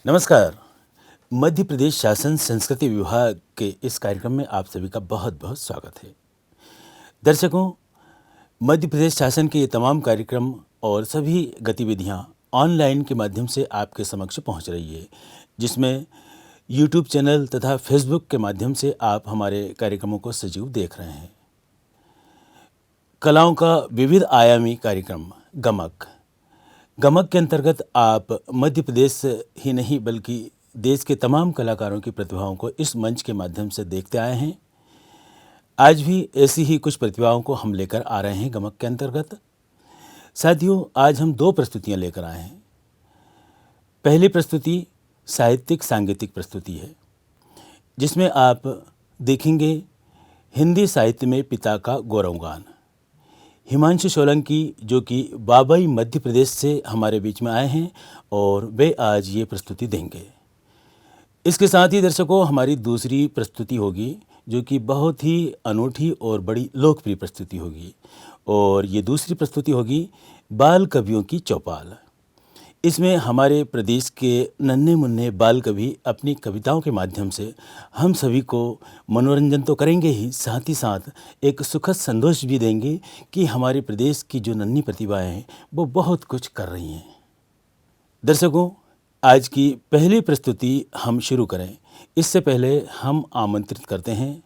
नमस्कार। मध्य प्रदेश शासन संस्कृति विभाग के इस कार्यक्रम में आप सभी का बहुत बहुत स्वागत है। दर्शकों, मध्य प्रदेश शासन के ये तमाम कार्यक्रम और सभी गतिविधियां ऑनलाइन के माध्यम से आपके समक्ष पहुंच रही है, जिसमें यूट्यूब चैनल तथा फेसबुक के माध्यम से आप हमारे कार्यक्रमों को सजीव देख रहे हैं। कलाओं का विविध आयामी कार्यक्रम गमक के अंतर्गत आप मध्य प्रदेश ही नहीं बल्कि देश के तमाम कलाकारों की प्रतिभाओं को इस मंच के माध्यम से देखते आए हैं। आज भी ऐसी ही कुछ प्रतिभाओं को हम लेकर आ रहे हैं गमक के अंतर्गत। साथियों, आज हम 2 प्रस्तुतियां लेकर आए हैं। पहली प्रस्तुति साहित्यिक सांगीतिक प्रस्तुति है, जिसमें आप देखेंगे हिंदी साहित्य में पिता का गौरवगान। हिमांशु सोलंकी, जो कि बाबई मध्य प्रदेश से हमारे बीच में आए हैं और वे आज ये प्रस्तुति देंगे। इसके साथ ही दर्शकों, हमारी दूसरी प्रस्तुति होगी, जो कि बहुत ही अनूठी और बड़ी लोकप्रिय प्रस्तुति होगी, और ये दूसरी प्रस्तुति होगी बाल कवियों की चौपाल। इसमें हमारे प्रदेश के नन्हे मुन्ने बाल कवि अपनी कविताओं के माध्यम से हम सभी को मनोरंजन तो करेंगे ही, साथ ही साथ एक सुखद संतोष भी देंगे कि हमारे प्रदेश की जो नन्ही प्रतिभाएं हैं वो बहुत कुछ कर रही हैं। दर्शकों, आज की पहली प्रस्तुति हम शुरू करें इससे पहले हम आमंत्रित करते हैं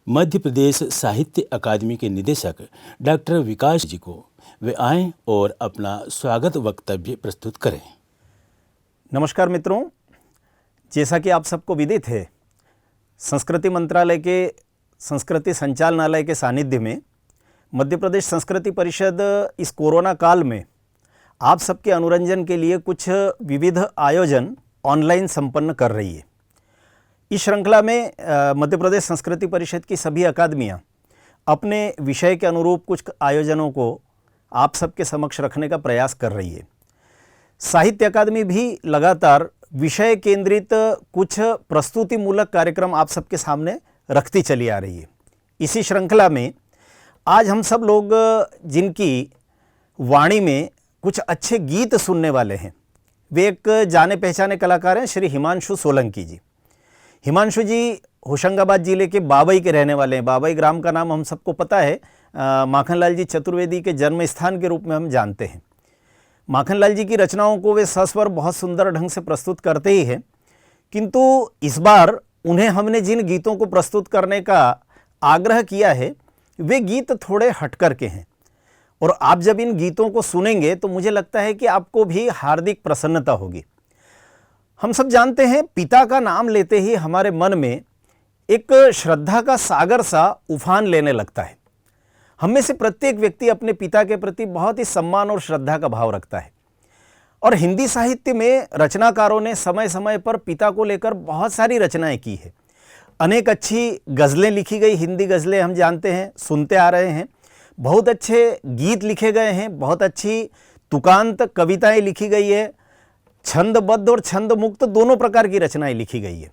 मध्य प्रदेश साहित्य अकादमी के निदेशक डॉक्टर विकास जी को। वे आएं और अपना स्वागत वक्तव्य प्रस्तुत करें। नमस्कार मित्रों, जैसा कि आप सबको विदित है, संस्कृति मंत्रालय के संस्कृति संचालनालय के सानिध्य में मध्य प्रदेश संस्कृति परिषद इस कोरोना काल में आप सबके अनुरंजन के लिए कुछ विविध आयोजन ऑनलाइन संपन्न कर रही है। इस श्रृंखला में मध्य प्रदेश संस्कृति परिषद की सभी अकादमियाँ अपने विषय के अनुरूप कुछ आयोजनों को आप सबके समक्ष रखने का प्रयास कर रही है। साहित्य अकादमी भी लगातार विषय केंद्रित कुछ प्रस्तुतिमूलक कार्यक्रम आप सबके सामने रखती चली आ रही है। इसी श्रृंखला में आज हम सब लोग जिनकी वाणी में कुछ अच्छे गीत सुनने वाले हैं, वे एक जाने पहचाने कलाकार हैं, श्री हिमांशु सोलंकी जी। हिमांशु जी होशंगाबाद जिले के बाबई के रहने वाले हैं। बाबई ग्राम का नाम हम सबको पता है, माखनलाल जी चतुर्वेदी के जन्म स्थान के रूप में हम जानते हैं। माखनलाल जी की रचनाओं को वे सस्वर बहुत सुंदर ढंग से प्रस्तुत करते ही हैं, किंतु इस बार उन्हें हमने जिन गीतों को प्रस्तुत करने का आग्रह किया है वे गीत थोड़े हटकर के हैं, और आप जब इन गीतों को सुनेंगे तो मुझे लगता है कि आपको भी हार्दिक प्रसन्नता होगी। हम सब जानते हैं, पिता का नाम लेते ही हमारे मन में एक श्रद्धा का सागर सा उफान लेने लगता है। हम में से प्रत्येक व्यक्ति अपने पिता के प्रति बहुत ही सम्मान और श्रद्धा का भाव रखता है, और हिंदी साहित्य में रचनाकारों ने समय समय पर पिता को लेकर बहुत सारी रचनाएं की है। अनेक अच्छी गज़लें लिखी गई, हिंदी गज़लें हम जानते हैं, सुनते आ रहे हैं। बहुत अच्छे गीत लिखे गए हैं, बहुत अच्छी तुकांत कविताएं लिखी गई है, छंदबद्ध और छंद मुक्त दोनों प्रकार की रचनाएं लिखी गई है।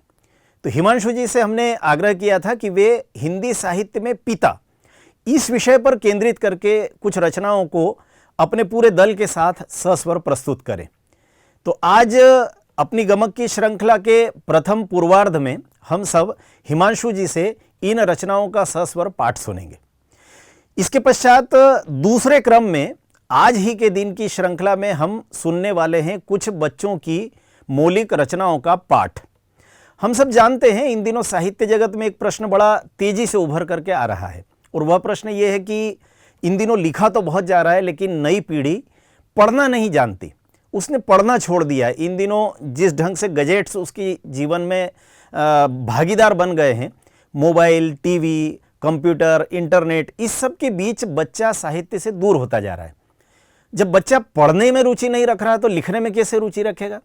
तो हिमांशु जी से हमने आग्रह किया था कि वे हिंदी साहित्य में पिता इस विषय पर केंद्रित करके कुछ रचनाओं को अपने पूरे दल के साथ सस्वर प्रस्तुत करें। तो आज अपनी गमक की श्रृंखला के प्रथम पूर्वार्ध में हम सब हिमांशु जी से इन रचनाओं का सस्वर पाठ सुनेंगे। इसके पश्चात दूसरे क्रम में आज ही के दिन की श्रृंखला में हम सुनने वाले हैं कुछ बच्चों की मौलिक रचनाओं का पाठ। हम सब जानते हैं, इन दिनों साहित्य जगत में एक प्रश्न बड़ा तेजी से उभर करके आ रहा है, और वह प्रश्न ये है कि इन दिनों लिखा तो बहुत जा रहा है, लेकिन नई पीढ़ी पढ़ना नहीं जानती, उसने पढ़ना छोड़ दिया है। इन दिनों जिस ढंग से गजेट्स उसकी जीवन में भागीदार बन गए हैं, मोबाइल, टीवी, कंप्यूटर, इंटरनेट, इस सब के बीच बच्चा साहित्य से दूर होता जा रहा है। जब बच्चा पढ़ने में रुचि नहीं रख रहा तो लिखने में कैसे रुचि रखेगा?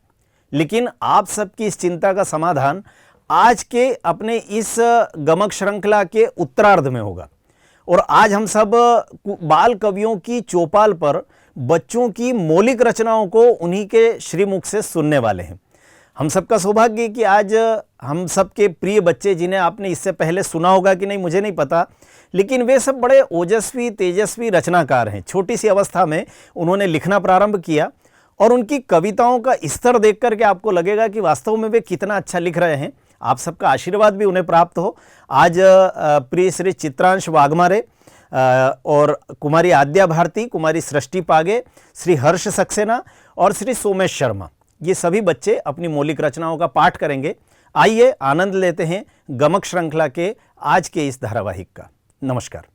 लेकिन आप सबकी इस चिंता का समाधान आज के अपने इस गमक श्रृंखला के उत्तरार्ध में होगा, और आज हम सब बाल कवियों की चौपाल पर बच्चों की मौलिक रचनाओं को उन्हीं के श्रीमुख से सुनने वाले हैं। हम सबका सौभाग्य है कि आज हम सबके प्रिय बच्चे, जिन्हें आपने इससे पहले सुना होगा कि नहीं मुझे नहीं पता, लेकिन वे सब बड़े ओजस्वी तेजस्वी रचनाकार हैं। छोटी सी अवस्था में उन्होंने लिखना प्रारंभ किया और उनकी कविताओं का स्तर देख करके आपको लगेगा कि वास्तव में वे कितना अच्छा लिख रहे हैं। आप सबका आशीर्वाद भी उन्हें प्राप्त हो। आज प्रिय श्री चित्रांश वाघमारे और कुमारी आद्या भारती, कुमारी सृष्टि पागे, श्री हर्ष सक्सेना और श्री सोमेश शर्मा, ये सभी बच्चे अपनी मौलिक रचनाओं का पाठ करेंगे। आइए आनंद लेते हैं गमक श्रृंखला के आज के इस धारावाहिक का। नमस्कार।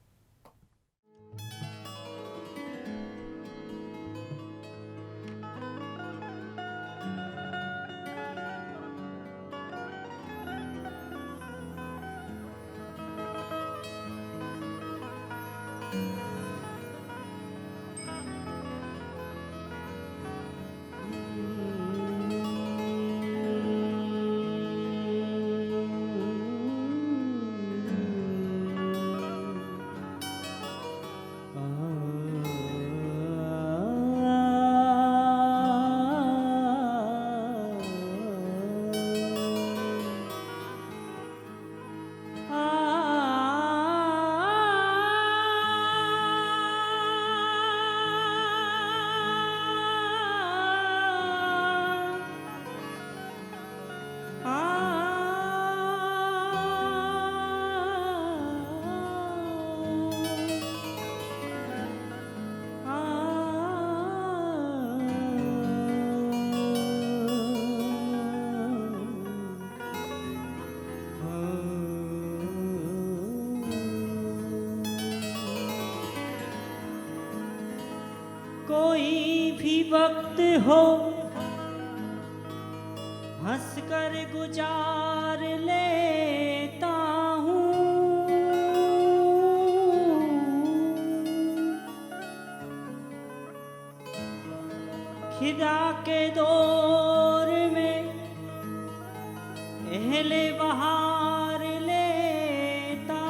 कोई भी वक्त हो हंस कर गुजार लेता हूँ, खिदा के दौर में अहले बहार लेता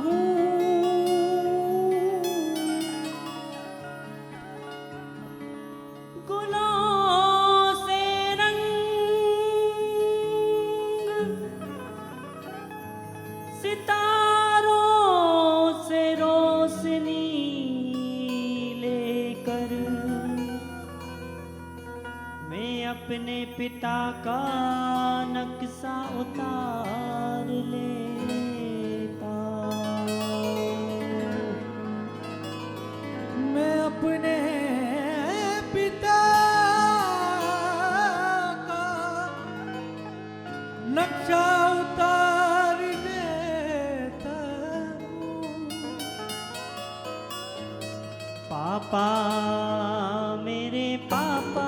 हूँ, गुलों से रंग सितारों से रोशनी लेकर मैं अपने पिता का नक्शा उतार लेता, मैं अपने पिता का नक्शा उतार लेता हूँ। पापा मेरे पापा,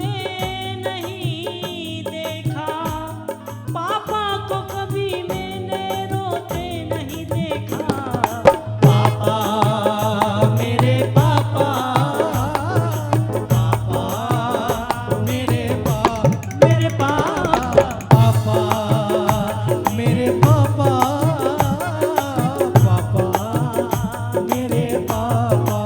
मैंने नहीं देखा, पापा को कभी मैंने रोते नहीं देखा। पापा मेरे पापा, पापा मेरे मेरे पापा मेरे पापा, पापा मेरे पापा।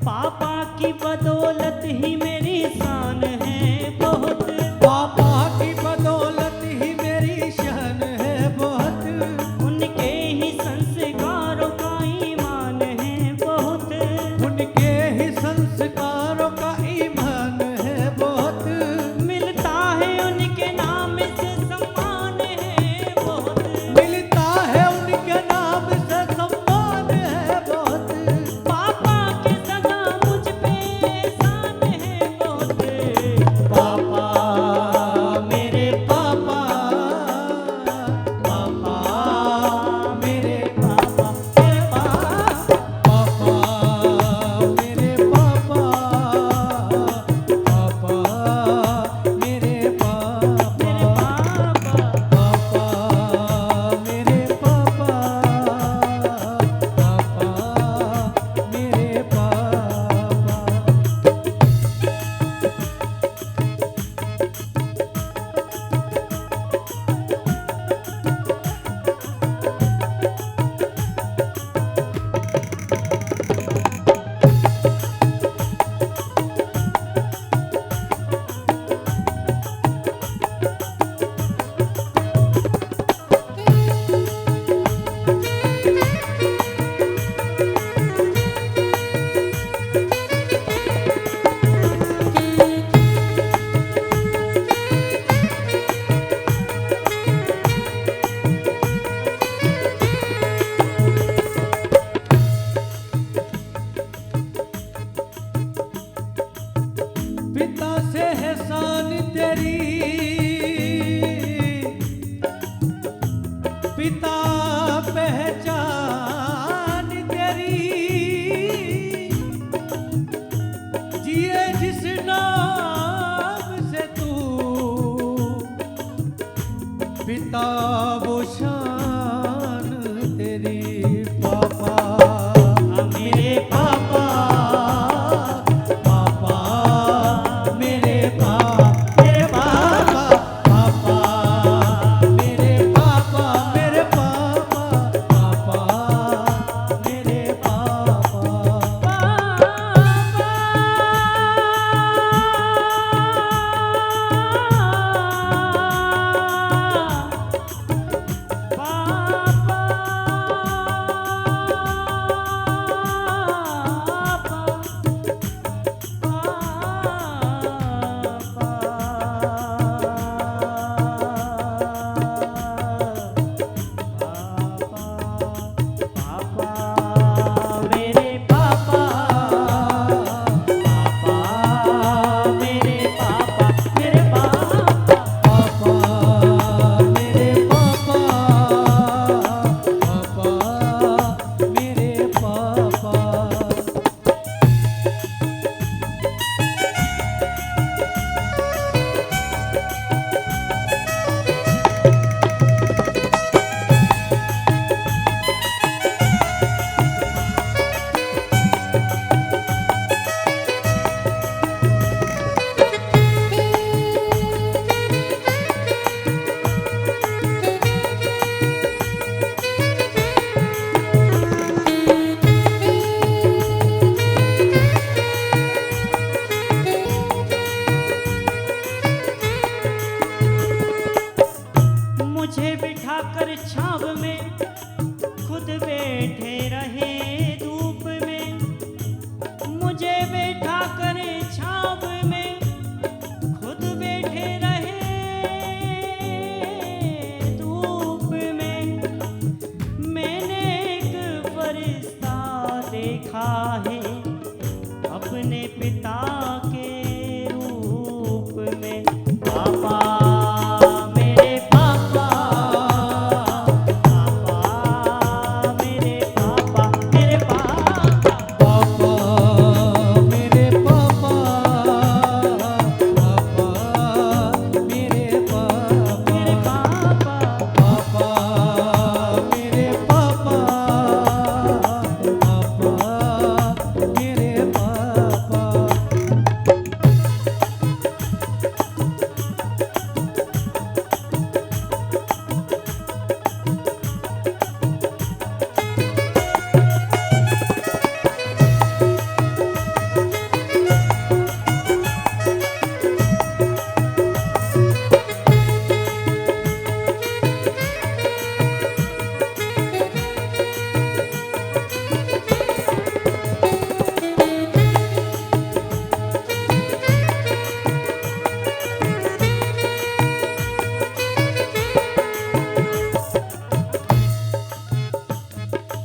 पापा की बदौलत ही मेरी शान है बहुत, पापा की बदौलत ही मेरी शान है बहुत। उनके ही संस्कारों का ईमान है बहुत, उनके ही संस्कारों का ईमान है बहुत। मिलता है उनके नाम से सम्मान है बहुत, मिलता है उनके नाम से सम्मान है बहुत। पापा के सगा मुझ पे एहसान है बहुत। पापा मेरे पापा, पापा मेरे पापा, मेरे पापा मेरे पापा, पापा मेरे पापा, मेरे पापा मेरे पापा, पापा मेरे पापा। पिता से है शान तेरी, पिता पहचान तेरी। जिए जिस नाम से तू, पिता वो शान तेरी। पापा मेरे पापा, पापा मेरे पापा, मेरे पापा, पापा मेरे पापा, मेरे पापा, पापा मेरे पापा। पापा पिता के रूप में। पापा मेरे पापा, पापा मेरे पापा, मेरे पापा, पापा मेरे पापा, पापा मेरे पापा, मेरे पापा, पापा मेरे पापा, पापा मेरे पापा।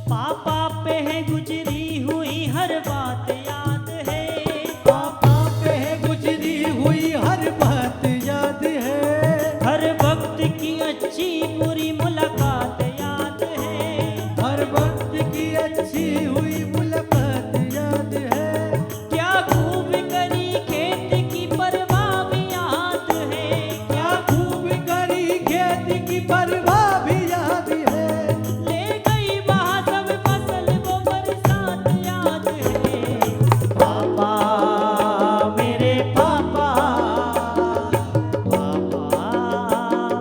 पापा पे है गुजरी हुई हर बात याद है। पापा पे गुजरी हुई हर बात याद है, हर वक्त की अच्छी बुरी मुलाकात याद है। हर वक्त की अच्छी हुई मुलाकात याद है। क्या खूब करी खेत की परवाह भी याद है। क्या खूब करी खेत की परवाह भी याद है। ले गई वहाँ सब फसल वो बरसात याद है। पापा मेरे पापा, पापा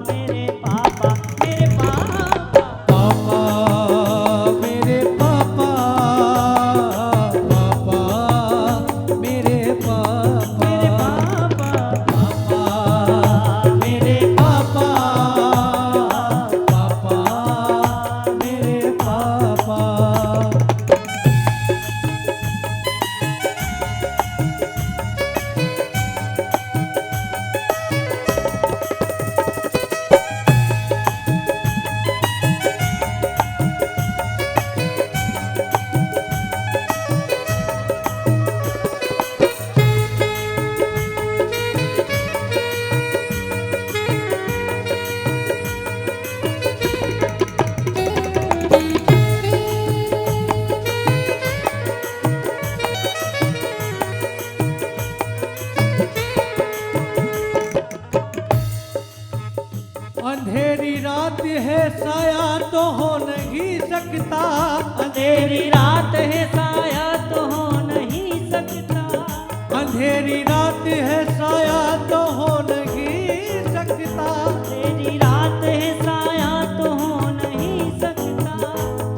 मेरे पापा, मेरे पापा, पापा मेरे पापा, पापा मेरे पापा, मेरे पापा, पापा मेरे पापा, पापा मेरे पापा। अंधेरी रात है साया तो हो नहीं सकता, अंधेरी रात है साया तो हो नहीं सकता। अंधेरी रात है साया तो हो नहीं सकता। अंधेरी रात है साया तो हो नहीं सकता।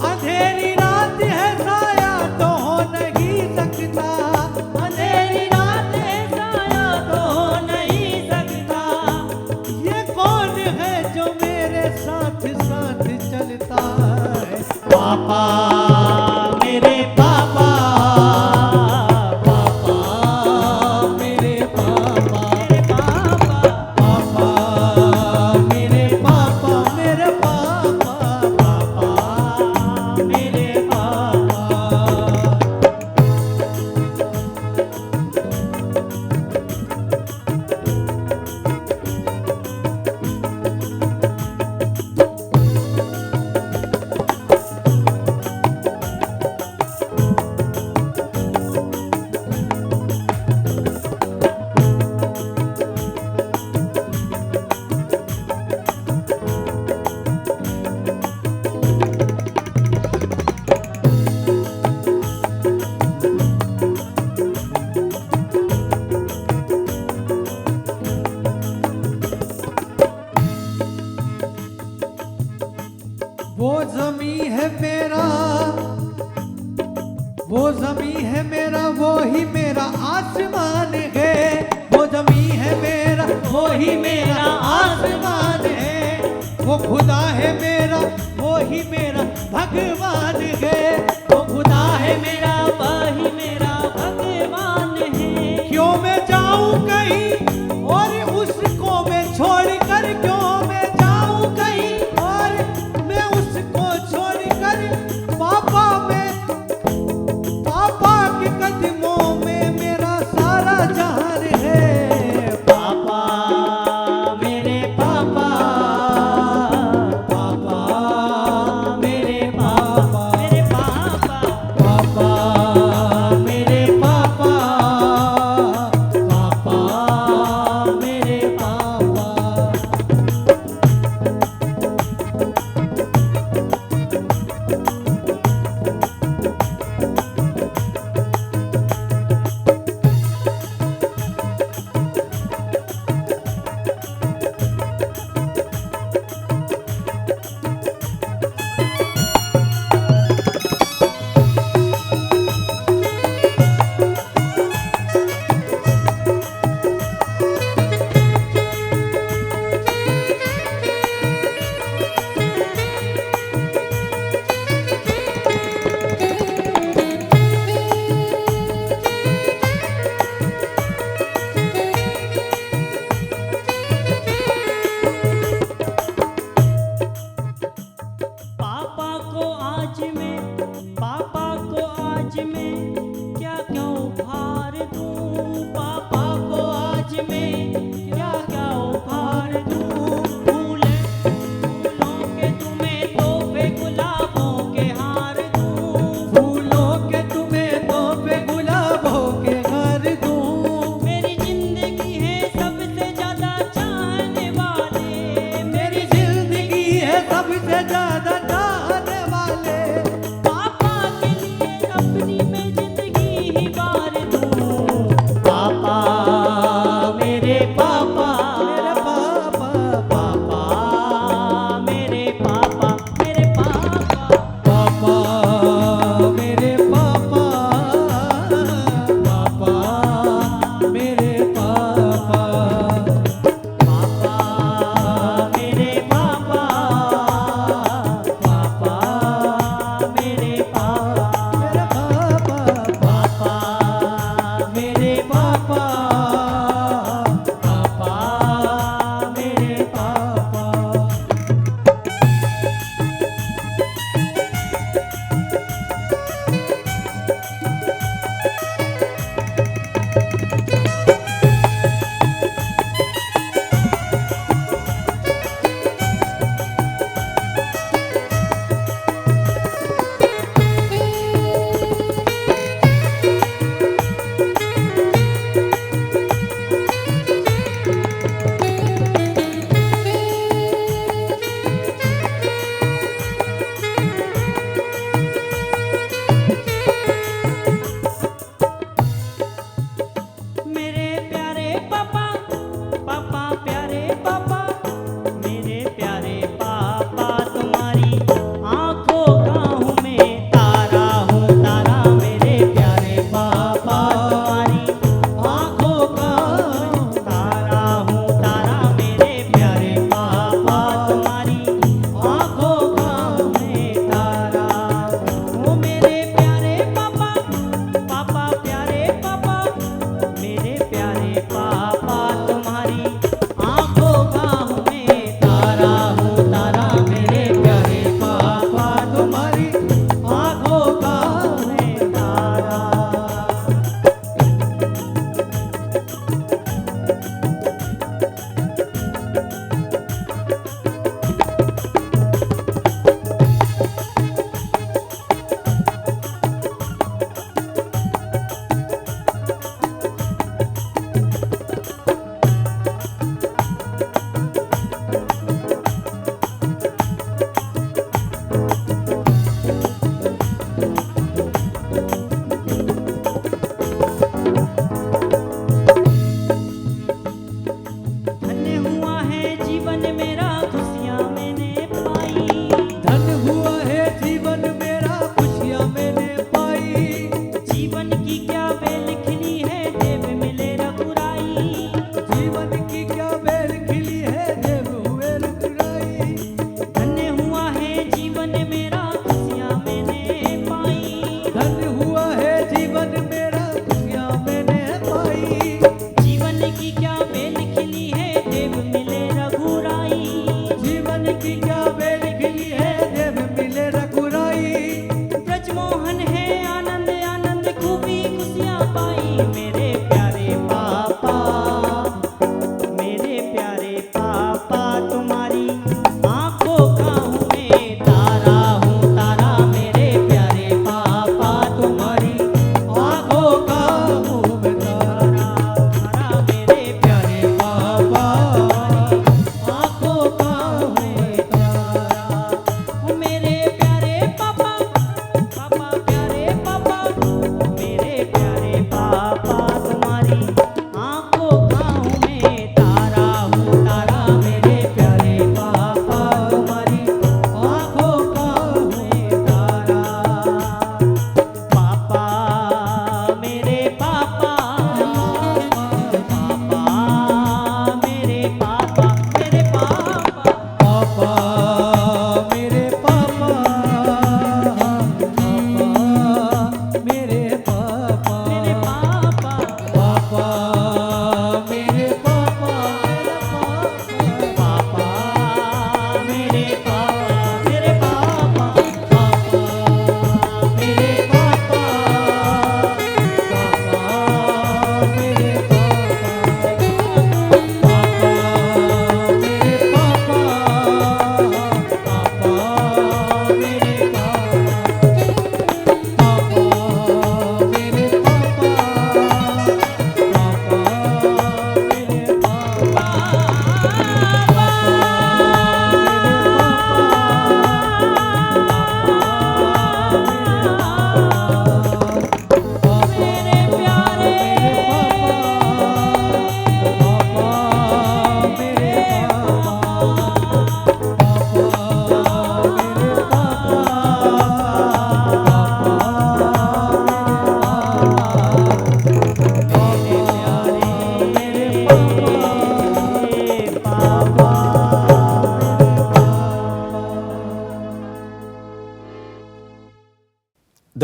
अंधेरी रात है साया तो हो नहीं सकता। अंधेरी रात है साया तो हो नहीं सकता। ये कौन है जो मेरे साथ साथ चलता है? पापा मेरे पापा, पापा मेरे पापा, मेरे पापा, पापा मेरे पापा, मेरे पापा, पापा मेरे पापा। वो जमी है मेरा, वो जमी है मेरा, वो ही मेरा आसमान है। वो जमी है मेरा, वो ही मेरा आसमान है। वो खुदा है मेरा, वो ही मेरा भगवान है। वो खुदा है मेरा, वही मेरा भगवान है। क्यों मैं जाऊं कहीं और उसको मैं छोड़ कर, क्यों मैं जाऊं कहीं और मैं उसको छोड़ कर, पापा के कदमों में मेरा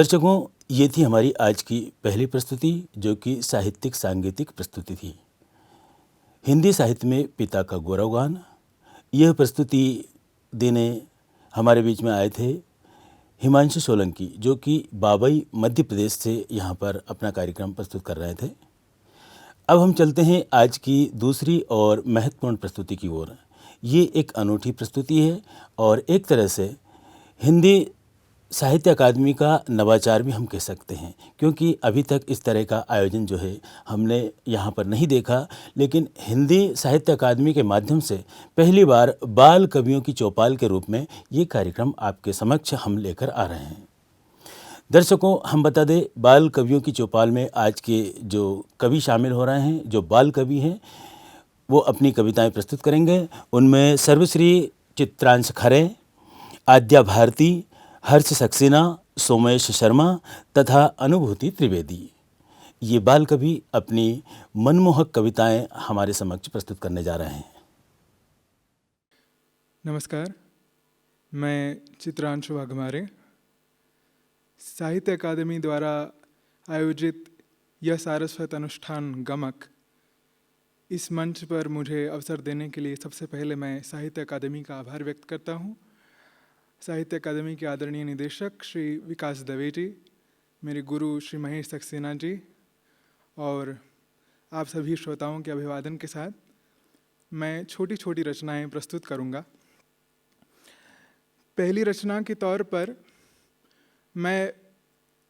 दर्शकों, ये थी हमारी आज की पहली प्रस्तुति, जो कि साहित्यिक सांगीतिक प्रस्तुति थी। हिंदी साहित्य में पिता का गौरवगान। यह प्रस्तुति देने हमारे बीच में आए थे हिमांशु सोलंकी, जो कि बाबई मध्य प्रदेश से यहाँ पर अपना कार्यक्रम प्रस्तुत कर रहे थे। अब हम चलते हैं आज की दूसरी और महत्वपूर्ण प्रस्तुति की ओर। ये एक अनूठी प्रस्तुति है और एक तरह से हिंदी साहित्य अकादमी का नवाचार भी हम कह सकते हैं, क्योंकि अभी तक इस तरह का आयोजन जो है हमने यहाँ पर नहीं देखा। लेकिन हिंदी साहित्य अकादमी के माध्यम से पहली बार बाल कवियों की चौपाल के रूप में ये कार्यक्रम आपके समक्ष हम लेकर आ रहे हैं। दर्शकों, हम बता दें, बाल कवियों की चौपाल में आज के जो कवि शामिल हो रहे हैं, जो बाल कवि हैं, वो अपनी कविताएं प्रस्तुत करेंगे। उनमें सर्वश्री चित्रांश खरे, आद्या भारती, हर्ष सक्सेना, सोमेश शर्मा तथा अनुभूति त्रिवेदी। ये बाल कवि अपनी मनमोहक कविताएं हमारे समक्ष प्रस्तुत करने जा रहे हैं। नमस्कार, मैं चित्रांशु वाघमारे। साहित्य अकादमी द्वारा आयोजित यह सारस्वत अनुष्ठान गमक, इस मंच पर मुझे अवसर देने के लिए सबसे पहले मैं साहित्य अकादमी का आभार व्यक्त करता हूँ। साहित्य अकादमी के आदरणीय निदेशक श्री विकास दवे जी, मेरे गुरु श्री महेश सक्सेना जी और आप सभी श्रोताओं के अभिवादन के साथ मैं छोटी छोटी रचनाएं प्रस्तुत करूंगा। पहली रचना के तौर पर मैं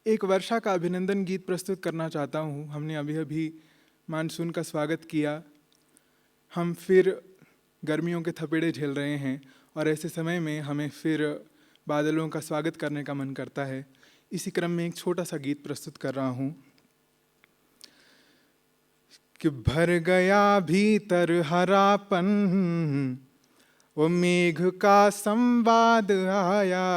एक वर्षा का अभिनंदन गीत प्रस्तुत करना चाहता हूं। हमने अभी अभी मानसून का स्वागत किया, हम फिर गर्मियों के थपेड़े झेल रहे हैं और ऐसे समय में हमें फिर बादलों का स्वागत करने का मन करता है। इसी क्रम में एक छोटा सा गीत प्रस्तुत कर रहा हूँ कि भर गया भीतर हरापन, वो मेघ का संवाद आया,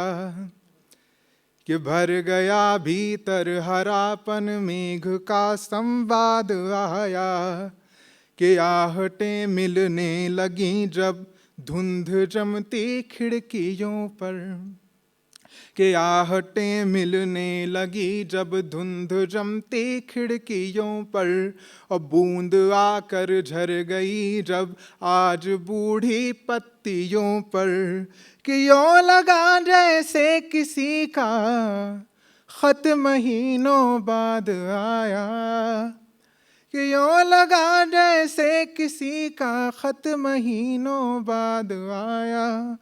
कि भर गया भीतर हरापन, मेघ का संवाद आया, कि आहटें मिलने लगी जब धुंध जमती खिड़कियों पर, कि आहटें मिलने लगी जब धुंध जमती खिड़कियों पर, और बूंद आकर झर गई जब आज बूढ़ी पत्तियों पर, कि यूं लगा जैसे किसी का खत महीनों बाद आया, कि यूं लगा जैसे किसी का खत महीनों बाद आया,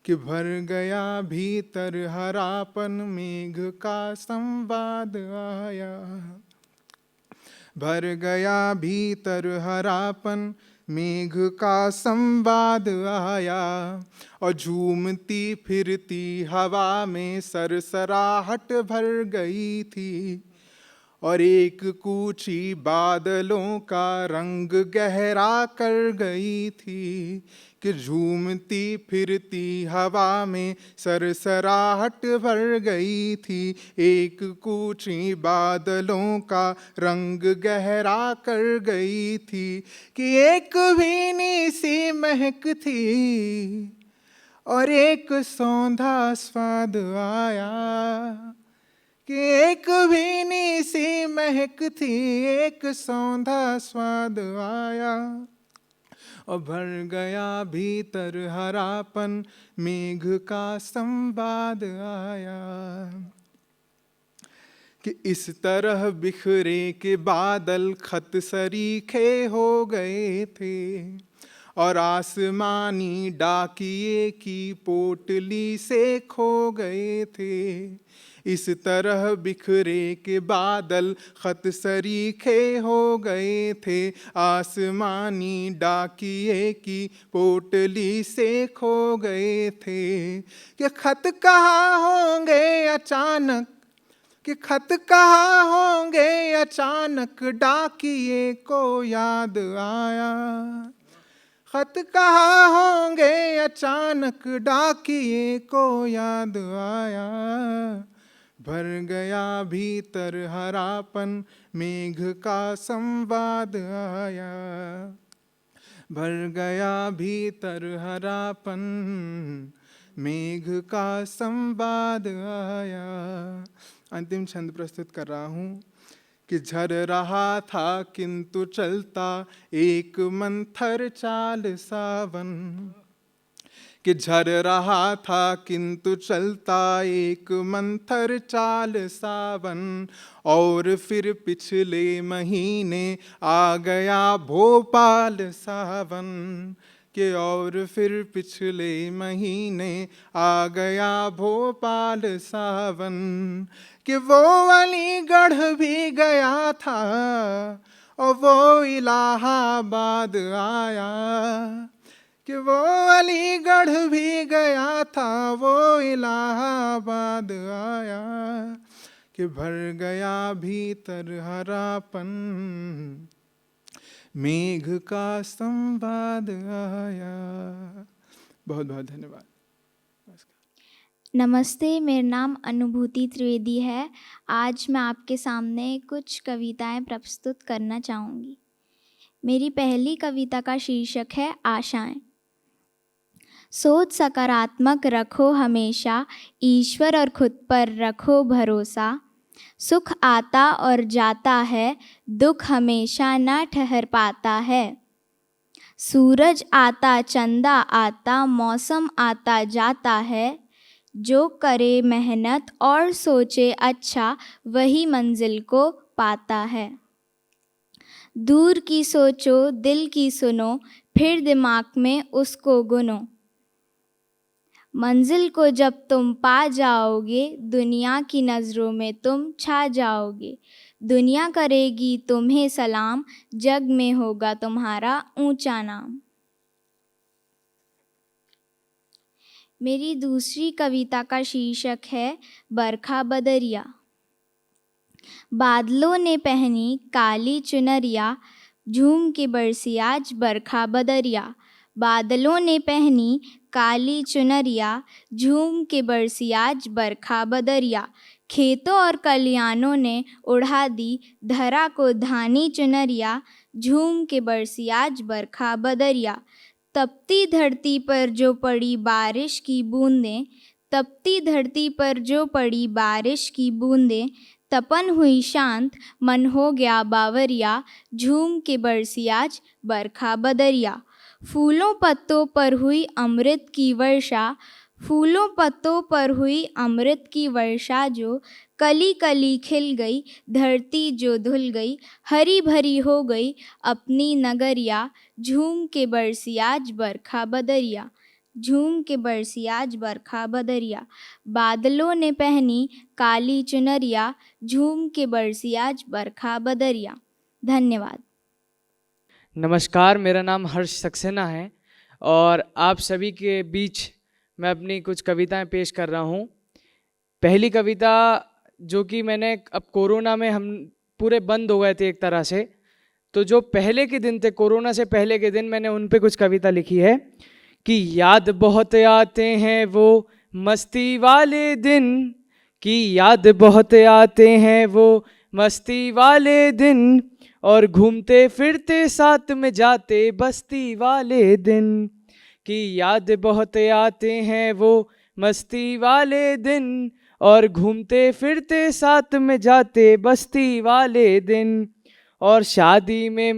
कि भर गया भीतर हरापन, मेघ का संवाद आया। भर गया भीतर हरापन, मेघ का संवाद आया, और झूमती फिरती हवा में सरसराहट भर गई थी, और एक कूची बादलों का रंग गहरा कर गई थी, कि झूमती फिरती हवा में सरसराहट भर गई थी, एक कूची बादलों का रंग गहरा कर गई थी, कि एक भीनी सी महक थी और एक सौंधा स्वाद आया, कि एक भीनी सी महक थी, एक सौंधा स्वाद आया, और भर गया भीतर हरापन, मेघ का संवाद आया, कि इस तरह बिखरे के बादल खत सरीखे हो गए थे, और आसमानी डाकिए की पोटली से खो गए थे, इस तरह बिखरे के बादल खत सरीखे हो गए थे, आसमानी डाकिए की पोटली से खो गए थे, कि खत कहाँ होंगे अचानक, कि खत कहाँ होंगे अचानक, डाकिए को याद आया, खत कहाँ होंगे अचानक, डाकिए को याद आया, भर गया भीतर हरापन, मेघ का संवाद आया, भर गया भीतर हरापन, मेघ का संवाद आया। अंतिम छंद प्रस्तुत कर रहा हूँ कि झर रहा था किंतु चलता एक मंथर चाल सावन, कि झर रहा था किंतु चलता एक मंथर चाल सावन, और फिर पिछले महीने आ गया भोपाल सावन, कि और फिर पिछले महीने आ गया भोपाल सावन, कि वो अलीगढ़ भी गया था और वो इलाहाबाद आया, कि वो अलीगढ़ भी गया था वो इलाहाबाद आया, कि भर गया भीतर हरापन मेघ का संवाद आया। बहुत बहुत धन्यवाद। नमस्ते, मेरा नाम अनुभूति त्रिवेदी है। आज मैं आपके सामने कुछ कविताएं प्रस्तुत करना चाहूँगी। मेरी पहली कविता का शीर्षक है आशाएं। सोच सकारात्मक रखो हमेशा, ईश्वर और खुद पर रखो भरोसा। सुख आता और जाता है, दुख हमेशा न ठहर पाता है। सूरज आता चंदा आता, मौसम आता जाता है। जो करे मेहनत और सोचे अच्छा, वही मंजिल को पाता है। दूर की सोचो दिल की सुनो, फिर दिमाग में उसको गुनो। मंजिल को जब तुम पा जाओगे, दुनिया की नज़रों में तुम छा जाओगे। दुनिया करेगी तुम्हें सलाम, जग में होगा तुम्हारा ऊंचा नाम। मेरी दूसरी कविता का शीर्षक है बरखा बदरिया। बादलों ने पहनी काली चुनरिया, झूम के बरसी आज बरखा बदरिया। बादलों ने पहनी काली चुनरिया, झूम के बरसी आज बरखा बदरिया। खेतों और कलियानों ने उड़ा दी धरा को धानी चुनरिया, झूम के बरसी आज बरखा बदरिया। तपती धरती पर जो पड़ी बारिश की बूंदें, तपती धरती पर जो पड़ी बारिश की बूंदें। तपन हुई शांत मन हो गया बावरिया, झूम के बरसी आज बरखा बदरिया। फूलों पत्तों पर हुई अमृत की वर्षा, फूलों पत्तों पर हुई अमृत की वर्षा। जो कली कली खिल गई, धरती जो धुल गई, हरी भरी हो गई अपनी नगरिया। झूम के बरसी आज बरखा बदरिया, झूम के बरसी आज बरखा बदरिया। बादलों ने पहनी काली चुनरिया, झूम के बरसी आज बरखा बदरिया। धन्यवाद। नमस्कार, मेरा नाम हर्ष सक्सेना है और आप सभी के बीच मैं अपनी कुछ कविताएं पेश कर रहा हूं। पहली कविता जो कि मैंने, अब कोरोना में हम पूरे बंद हो गए थे एक तरह से, तो जो पहले के दिन थे, कोरोना से पहले के दिन, मैंने उन पे कुछ कविता लिखी है कि याद बहुत आते हैं वो मस्ती वाले दिन, कि याद बहुत आते हैं वो मस्ती वाले दिन, और घूमते फिरते साथ में जाते बस्ती वाले दिन। कि याद बहुत आते हैं वो मस्ती वाले दिन, और घूमते फिरते साथ में जाते बस्ती वाले दिन। और शादी में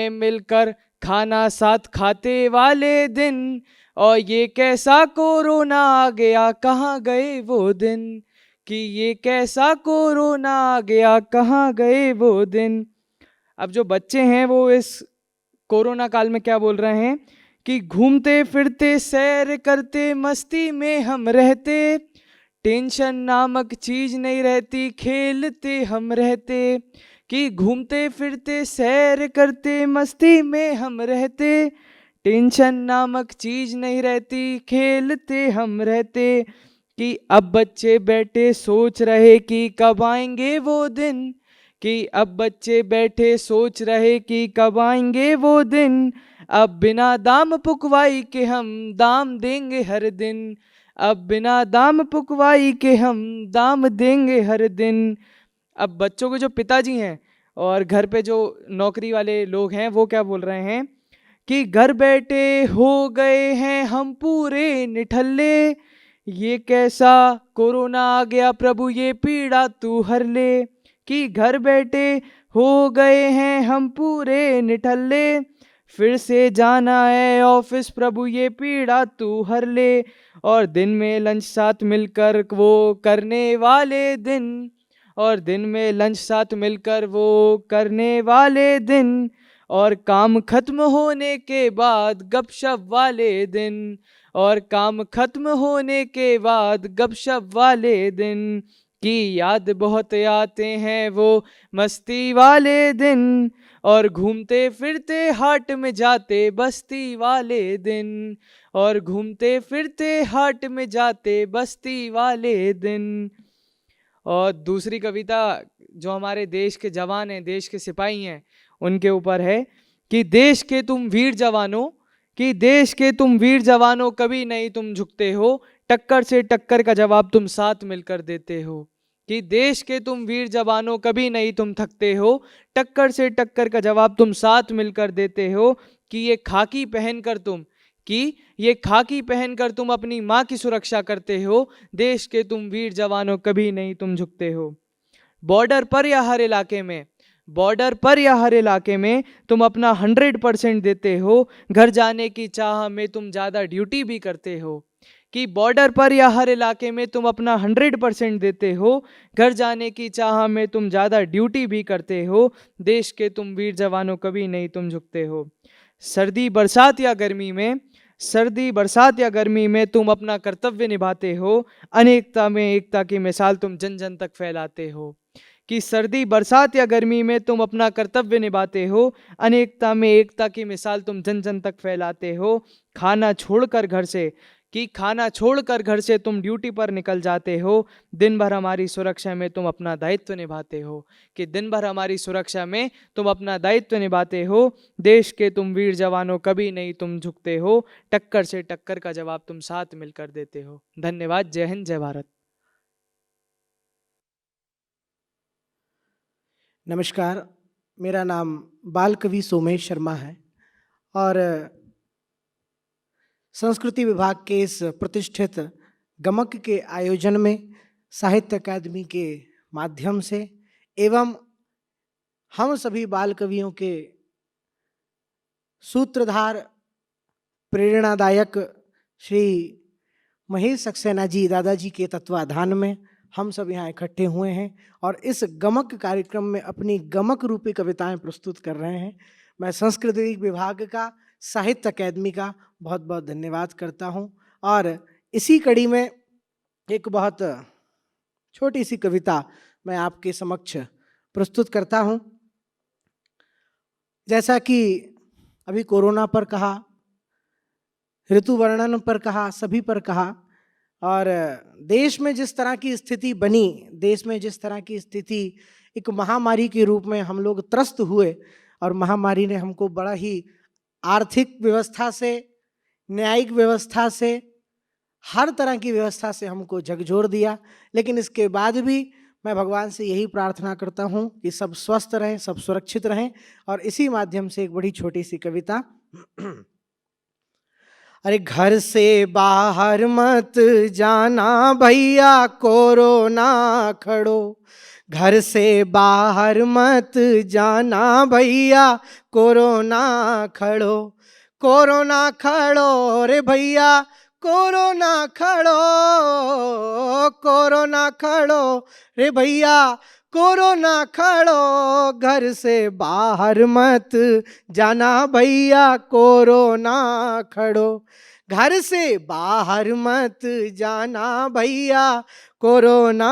मिलकर खाना साथ खाते वाले दिन। और ये कैसा कोरोना आ गया, कहाँ गए वो दिन, कि ये कैसा कोरोना आ गया, कहाँ गए वो दिन। अब जो बच्चे हैं वो इस कोरोना काल में क्या बोल रहे हैं कि घूमते फिरते सैर करते मस्ती में हम रहते, टेंशन नामक चीज नहीं रहती खेलते हम रहते। कि घूमते फिरते सैर करते मस्ती में हम रहते, टेंशन नामक चीज नहीं रहती खेलते हम रहते। कि अब बच्चे बैठे सोच रहे कि कब आएंगे वो दिन, कि अब बच्चे बैठे सोच रहे कि कब आएंगे वो दिन। अब बिना दाम पुकवाई के हम दाम देंगे हर दिन, अब बिना दाम पुकवाई के हम दाम देंगे हर दिन। अब बच्चों के जो पिताजी हैं और घर पे जो नौकरी वाले लोग हैं वो क्या बोल रहे हैं कि घर बैठे हो गए हैं हम पूरे निठल्ले, ये कैसा कोरोना आ गया प्रभु ये पीड़ा तू हर ले, कि घर बैठे हो गए हैं हम पूरे निठल्ले, फिर से जाना है ऑफिस प्रभु ये पीड़ा तू हर ले, और दिन में लंच साथ मिलकर वो करने वाले दिन, और दिन में लंच साथ मिलकर वो करने वाले दिन, और काम खत्म होने के बाद गपशप वाले दिन, और काम खत्म होने के बाद गपशप वाले दिन, की याद बहुत आते हैं वो मस्ती वाले दिन, और घूमते फिरते हाट में जाते बस्ती वाले दिन, और घूमते फिरते हाट में जाते बस्ती वाले दिन। और दूसरी कविता जो हमारे देश के जवान हैं, देश के सिपाही हैं, उनके ऊपर है कि देश के तुम वीर जवानों, कि देश के तुम वीर जवानों कभी नहीं तुम झुकते हो, टक्कर से टक्कर का जवाब तुम साथ मिलकर देते हो, कि देश के तुम वीर जवानों कभी नहीं तुम थकते हो, टक्कर से टक्कर का जवाब तुम साथ मिलकर देते हो, कि ये खाकी पहनकर तुम, कि ये खाकी पहनकर तुम अपनी माँ की सुरक्षा करते हो, देश के तुम वीर जवानों कभी नहीं तुम झुकते हो। बॉर्डर पर या हर इलाके में, बॉर्डर पर या हर इलाके में तुम अपना 100% देते हो, घर जाने की चाह में तुम ज़्यादा ड्यूटी भी करते हो, कि बॉर्डर पर या हर इलाके में तुम अपना 100% देते हो, घर जाने की चाह में तुम ज़्यादा ड्यूटी भी करते हो, देश के तुम वीर जवानों कभी नहीं तुम झुकते हो। सर्दी बरसात या गर्मी में, सर्दी बरसात या गर्मी में तुम अपना कर्तव्य निभाते हो, अनेकता में एकता की मिसाल तुम जन जन तक फैलाते हो, कि सर्दी बरसात या गर्मी में तुम अपना कर्तव्य निभाते हो, अनेकता में एकता की मिसाल तुम जन जन तक फैलाते हो। खाना छोड़कर घर से, कि खाना छोड़कर घर से तुम ड्यूटी पर निकल जाते हो, दिन भर हमारी सुरक्षा में तुम अपना दायित्व निभाते हो, कि दिन भर हमारी सुरक्षा में तुम अपना दायित्व निभाते हो, देश के तुम वीर जवानों कभी नहीं तुम झुकते हो, टक्कर से टक्कर का जवाब तुम साथ मिलकर देते हो। धन्यवाद। जय हिंद, जय भारत। नमस्कार, मेरा नाम बाल कवि सोमेश शर्मा है और संस्कृति विभाग के इस प्रतिष्ठित गमक के आयोजन में साहित्य अकादमी के माध्यम से एवं हम सभी बाल कवियों के सूत्रधार प्रेरणादायक श्री महेश सक्सेना जी दादाजी के तत्वाधान में हम सब यहाँ इकट्ठे हुए हैं और इस गमक कार्यक्रम में अपनी गमक रूपी कविताएं प्रस्तुत कर रहे हैं। मैं संस्कृति विभाग का, साहित्य अकादमी का बहुत बहुत धन्यवाद करता हूँ। और इसी कड़ी में एक बहुत छोटी सी कविता मैं आपके समक्ष प्रस्तुत करता हूँ। जैसा कि अभी कोरोना पर कहा, ऋतु वर्णन पर कहा, सभी पर कहा, और देश में जिस तरह की स्थिति बनी, देश में जिस तरह की स्थिति एक महामारी के रूप में हम लोग त्रस्त हुए और महामारी ने हमको बड़ा ही आर्थिक व्यवस्था से, न्यायिक व्यवस्था से, हर तरह की व्यवस्था से हमको झकझोर दिया। लेकिन इसके बाद भी मैं भगवान से यही प्रार्थना करता हूँ कि सब स्वस्थ रहें, सब सुरक्षित रहें। और इसी माध्यम से एक बड़ी छोटी सी कविता। अरे घर से बाहर मत जाना भैया कोरोना खड़ो, घर से बाहर मत जाना भैया कोरोना खड़ो, कोरोना खड़ो रे भैया कोरोना खड़ो, कोरोना खड़ो रे भैया कोरोना खड़ो, घर से बाहर मत जाना भैया कोरोना खड़ो, घर से बाहर मत जाना भैया कोरोना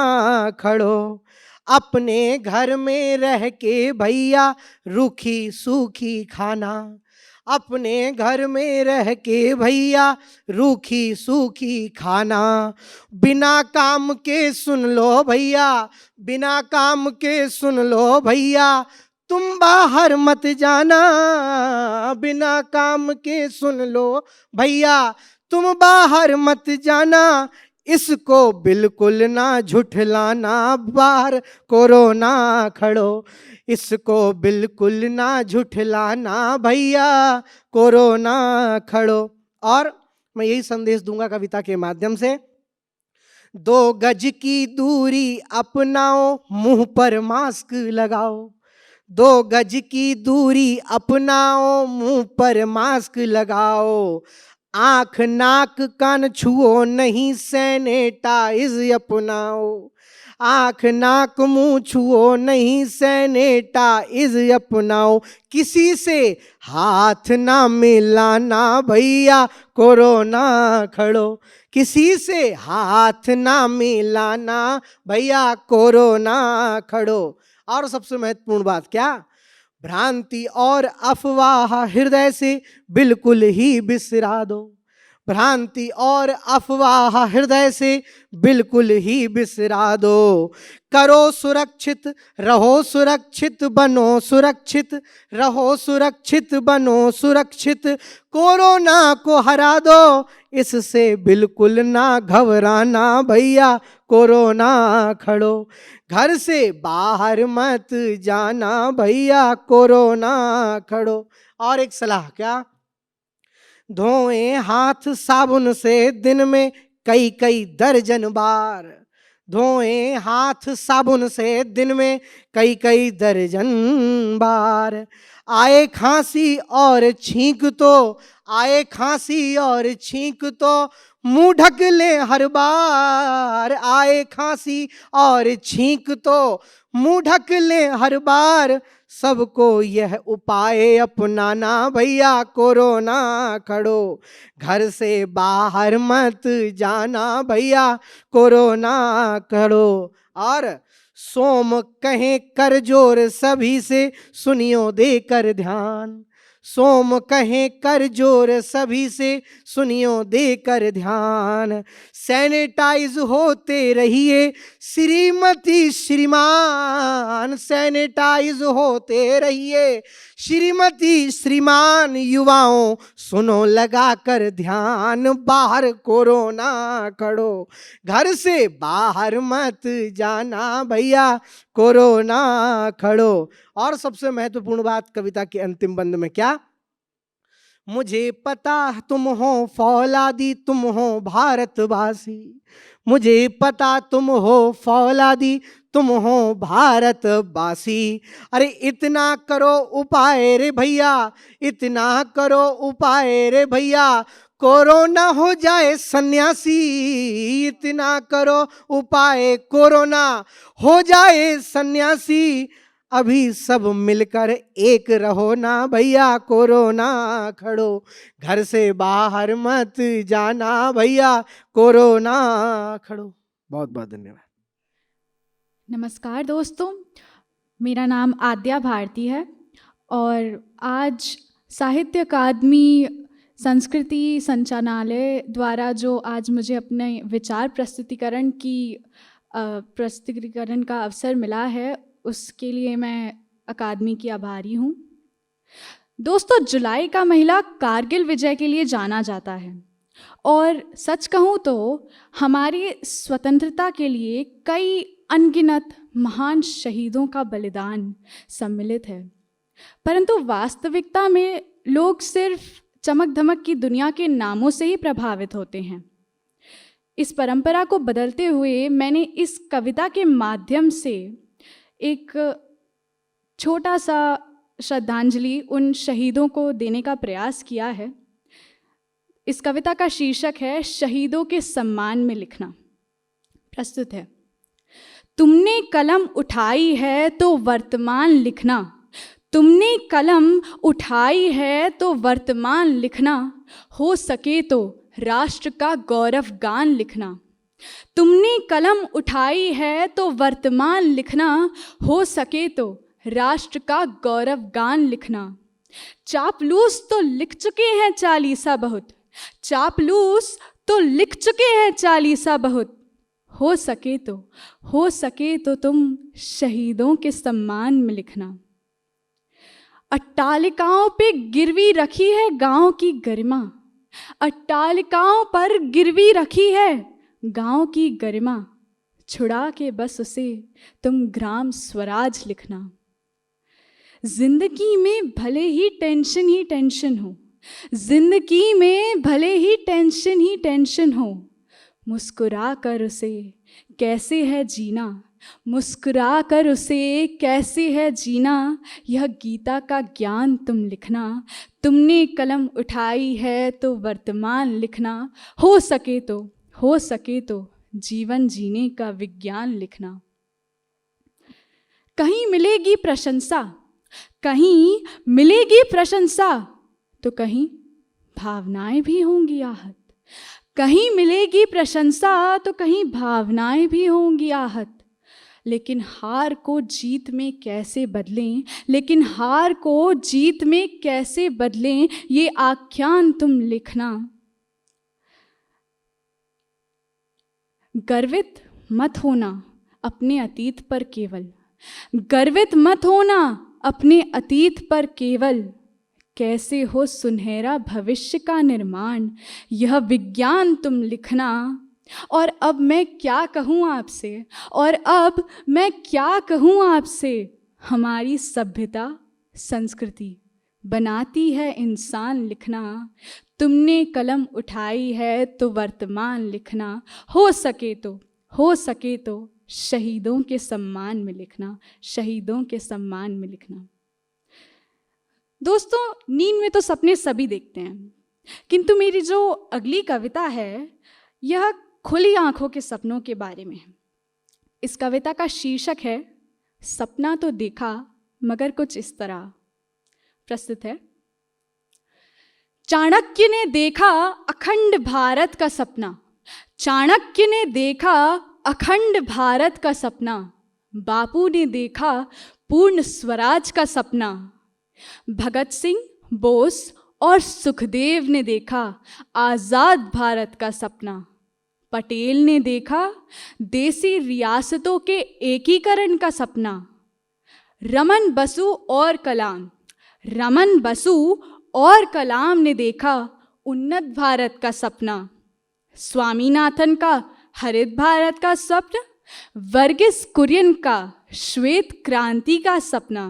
खड़ो, अपने घर में रह के भैया रूखी सूखी खाना, अपने घर में रह के भैया रूखी सूखी खाना, बिना काम के सुन लो भैया, बिना काम के सुन लो भैया तुम बाहर मत जाना, बिना काम के सुन लो भैया तुम बाहर मत जाना, इसको बिल्कुल ना झुठलाना बाहर कोरोना खड़ो, इसको बिल्कुल ना झुठलाना भैया कोरोना खड़ो। और मैं यही संदेश दूंगा कविता के माध्यम से 2 गज की दूरी अपनाओ, मुंह पर मास्क लगाओ। 2 गज की दूरी अपनाओ, मुंह पर मास्क लगाओ। आंख नाक कान छुओ नहीं, सैनिटाइज अपनाओ। आंख नाक मुंह छुओ नहीं, सैनिटाइज अपनाओ। किसी से हाथ ना मिलाना भैया, कोरोना खड़ो। किसी से हाथ ना मिलाना भैया, कोरोना खड़ो। और सबसे महत्वपूर्ण बात क्या? भ्रांति और अफवाह हृदय से बिल्कुल ही बिसरा दो। भ्रांति और अफवाह हृदय से बिल्कुल ही बिसरा दो। करो सुरक्षित, रहो सुरक्षित, बनो सुरक्षित, रहो सुरक्षित, बनो सुरक्षित। कोरोना को हरा दो, इससे बिल्कुल ना घबराना भैया, कोरोना खड़ो। घर से बाहर मत जाना भैया, कोरोना खड़ो। और एक सलाह क्या? धोएं हाथ साबुन से दिन में कई कई दर्जन बार। धोएं हाथ साबुन से दिन में कई कई दर्जन बार। आए खांसी और छींक तो, आए खांसी और छींक तो मुंह ढक ले हर बार। आए खांसी और छींक तो मुंह ढक ले हर बार। सबको यह उपाय अपनाना भैया, कोरोना खड़ो। घर से बाहर मत जाना भैया, कोरोना खड़ो। और सोम कहें कर जोर सभी से, सुनियो देकर ध्यान। सोम कहें कर जोर सभी से, सुनियो देकर ध्यान। सैनिटाइज होते रहिए श्रीमती श्रीमान। सैनिटाइज होते रहिए श्रीमती श्रीमान। युवाओं सुनो लगा कर ध्यान, बाहर कोरोना खड़ो। घर से बाहर मत जाना भैया, कोरोना खड़ो। और सबसे महत्वपूर्ण बात कविता के अंतिम बंद में क्या? मुझे पता तुम हो फौलादी, तुम हो भारतवासी। मुझे पता तुम हो फौलादी, तुम हो भारतवासी। अरे इतना करो उपाय रे भैया, इतना करो उपाय रे भैया, कोरोना हो जाए सन्यासी। इतना करो उपाय, कोरोना हो जाए सन्यासी। अभी सब मिलकर एक रहो ना भैया, कोरोना खड़ो। घर से बाहर मत जाना भैया, कोरोना खड़ो। बहुत बहुत धन्यवाद। नमस्कार दोस्तों, मेरा नाम आद्या भारती है और आज साहित्य अकादमी संस्कृति संचालनालय द्वारा जो आज मुझे अपने विचार प्रस्तुतिकरण का अवसर मिला है, उसके लिए मैं अकादमी की आभारी हूँ। दोस्तों, जुलाई का महीना कारगिल विजय के लिए जाना जाता है और सच कहूँ तो हमारी स्वतंत्रता के लिए कई अनगिनत महान शहीदों का बलिदान सम्मिलित है, परंतु वास्तविकता में लोग सिर्फ चमक धमक की दुनिया के नामों से ही प्रभावित होते हैं। इस परंपरा को बदलते हुए मैंने इस कविता के माध्यम से एक छोटा सा श्रद्धांजलि उन शहीदों को देने का प्रयास किया है। इस कविता का शीर्षक है शहीदों के सम्मान में लिखना। प्रस्तुत है। तुमने कलम उठाई है तो वर्तमान लिखना, तुमने कलम उठाई है तो वर्तमान लिखना, हो सके तो राष्ट्र का गौरव गान लिखना। तुमने कलम उठाई है तो वर्तमान लिखना, हो सके तो राष्ट्र का गौरव गान लिखना। चापलूस तो लिख चुके हैं चालीसा बहुत, चापलूस तो लिख चुके हैं चालीसा बहुत, हो सके तो तुम शहीदों के सम्मान में लिखना। अट्टालिकाओं पे गिरवी रखी है गांव की गरिमा, अट्टालिकाओं पर गिरवी रखी है गांव की गरिमा, छुड़ा के बस उसे तुम ग्राम स्वराज लिखना। जिंदगी में भले ही टेंशन हो, जिंदगी में भले ही टेंशन हो, मुस्कुरा कर उसे कैसे है जीना, मुस्कुरा कर उसे कैसे है जीना, यह गीता का ज्ञान तुम लिखना, तुमने कलम उठाई है तो वर्तमान लिखना, हो सके तो जीवन जीने का विज्ञान लिखना। कहीं मिलेगी प्रशंसा, कहीं मिलेगी प्रशंसा, तो कहीं भावनाएं भी होंगी आहत, कहीं मिलेगी प्रशंसा तो कहीं भावनाएं भी होंगी आहत। लेकिन हार को जीत में कैसे बदलें, लेकिन हार को जीत में कैसे बदलें, ये आख्यान तुम लिखना। गर्वित मत होना अपने अतीत पर केवल, गर्वित मत होना अपने अतीत पर केवल, कैसे हो सुनहरा भविष्य का निर्माण, यह विज्ञान तुम लिखना। और अब मैं क्या कहूँ आपसे, और अब मैं क्या कहूँ आपसे, हमारी सभ्यता संस्कृति बनाती है इंसान लिखना, तुमने कलम उठाई है तो वर्तमान लिखना, हो सके तो शहीदों के सम्मान में लिखना, शहीदों के सम्मान में लिखना। दोस्तों, नींद में तो सपने सभी देखते हैं, किंतु मेरी जो अगली कविता है यह खुली आंखों के सपनों के बारे में है। इस कविता का शीर्षक है सपना तो देखा मगर कुछ इस तरह। प्रस्तुत है। चाणक्य ने देखा अखंड भारत का सपना, चाणक्य ने देखा अखंड भारत का सपना, बापू ने देखा पूर्ण स्वराज का सपना, भगत सिंह, बोस और सुखदेव ने देखा आज़ाद भारत का सपना, पटेल ने देखा देसी रियासतों के एकीकरण का सपना, रमन बसु और कलाम ने देखा उन्नत भारत का सपना, स्वामीनाथन का हरित भारत का स्वप्न, वर्गीस कुरियन का श्वेत क्रांति का सपना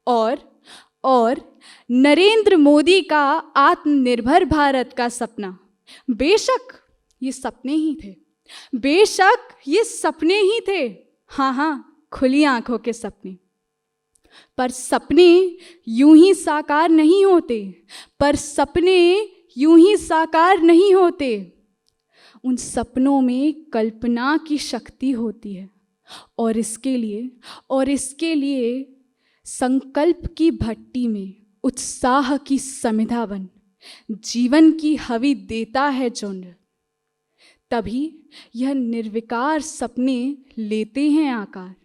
और नरेंद्र मोदी का आत्मनिर्भर भारत का सपना। बेशक ये सपने ही थे, बेशक ये सपने ही थे, हाँ, खुली आंखों के सपने। पर सपने यूं ही साकार नहीं होते, पर सपने यूं ही साकार नहीं होते, उन सपनों में कल्पना की शक्ति होती है, और इसके लिए संकल्प की भट्टी में उत्साह की समिधा बन जीवन की हवि देता है झुंड, तभी यह निर्विकार सपने लेते हैं आकार।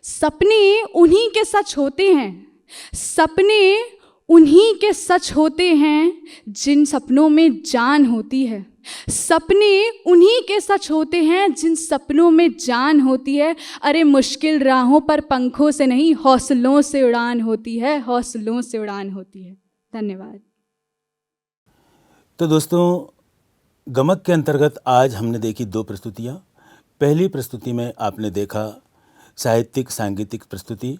सपने उन्हीं के सच होते हैं, सपने उन्हीं के सच होते हैं जिन सपनों में जान होती है, सपने उन्हीं के सच होते हैं जिन सपनों में जान होती है। अरे मुश्किल राहों पर पंखों से नहीं, हौसलों से उड़ान होती है, हौसलों से उड़ान होती है। धन्यवाद। तो दोस्तों, गमक के अंतर्गत आज हमने देखी 2 प्रस्तुतियाँ। पहली प्रस्तुति में आपने देखा साहित्यिक सांगीतिक प्रस्तुति,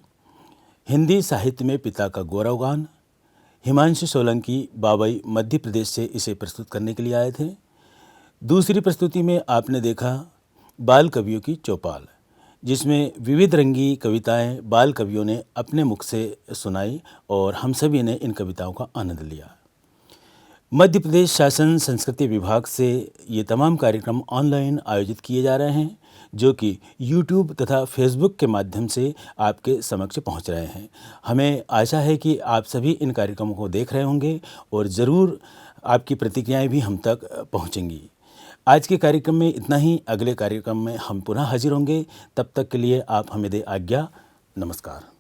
हिंदी साहित्य में पिता का गौरवगान। हिमांशु सोलंकी बाबई मध्य प्रदेश से इसे प्रस्तुत करने के लिए आए थे। दूसरी प्रस्तुति में आपने देखा बाल कवियों की चौपाल, जिसमें विविध रंगी कविताएं बाल कवियों ने अपने मुख से सुनाई और हम सभी ने इन कविताओं का आनंद लिया। मध्य प्रदेश शासन संस्कृति विभाग से ये तमाम कार्यक्रम ऑनलाइन आयोजित किए जा रहे हैं, जो कि YouTube तथा Facebook के माध्यम से आपके समक्ष पहुंच रहे हैं। हमें आशा है कि आप सभी इन कार्यक्रमों को देख रहे होंगे और ज़रूर आपकी प्रतिक्रियाएं भी हम तक पहुंचेंगी। आज के कार्यक्रम में इतना ही। अगले कार्यक्रम में हम पुनः हाजिर होंगे। तब तक के लिए आप हमें दें आज्ञा। नमस्कार।